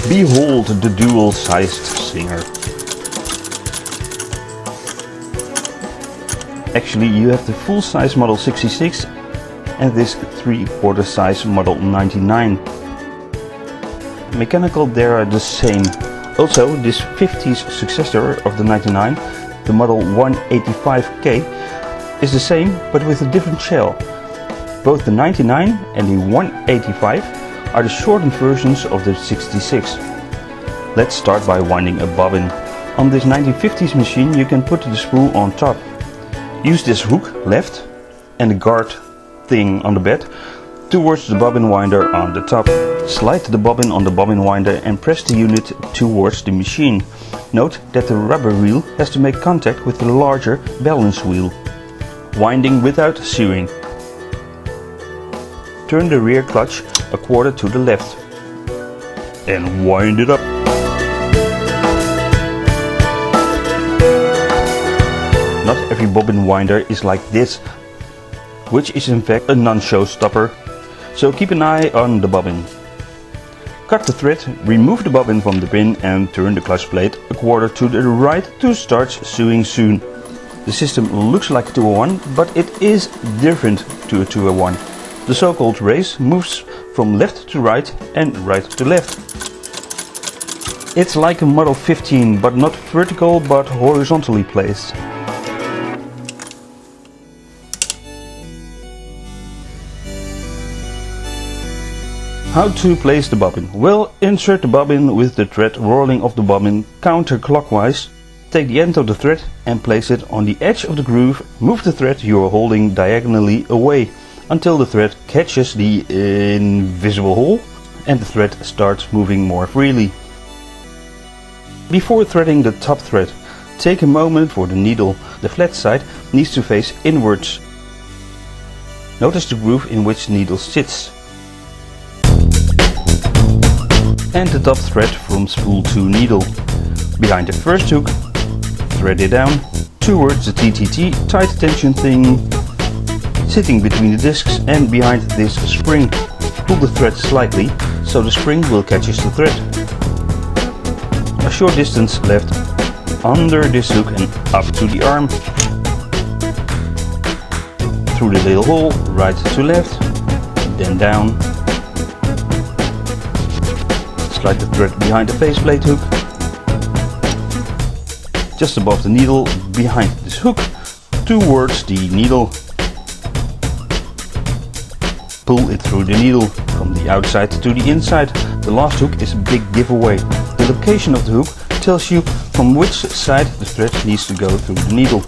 Behold the dual-sized singer. Actually, you have the full-size model 66 and this 3/4 size model 99. Mechanical, they are the same. Also, this 50's successor of the 99, the model 185K, is the same but with a different shell. Both the 99 and the 185 are the shortened versions of the 66. Let's start by winding a bobbin. On this 1950s machine you can put the spool on top. Use this hook left and the guard thing on the bed towards the bobbin winder on the top. Slide the bobbin on the bobbin winder and press the unit towards the machine. Note that the rubber wheel has to make contact with the larger balance wheel. Winding without sewing. Turn the rear clutch a quarter to the left and wind it up. Not every bobbin winder is like this, which is in fact a non-showstopper, so keep an eye on the bobbin. Cut the thread, remove the bobbin from the pin and turn the clutch plate a quarter to the right to start sewing soon. The system looks like a 201, but it is different to a 201. The so-called race moves from left to right and right to left. It's like a Model 15, but not vertical but horizontally placed. How to place the bobbin? Well, insert the bobbin with the thread rolling off the bobbin counterclockwise. Take the end of the thread and place it on the edge of the groove. Move the thread you are holding diagonally away until the thread catches the invisible hole and the thread starts moving more freely. Before threading the top thread, take a moment for the needle. The flat side needs to face inwards. Notice the groove in which the needle sits. And the top thread from spool to needle. Behind the first hook, thread it down towards the TTT tight tension thing sitting between the discs and behind this spring. Pull the thread slightly so the spring will catch the thread. A short distance left under this hook and up to the arm. Through the little hole, right to left, then down. Slide the thread behind the faceplate hook, just above the needle, behind this hook, towards the needle. Pull it through the needle, from the outside to the inside. The last hook is a big giveaway. The location of the hook tells you from which side the thread needs to go through the needle.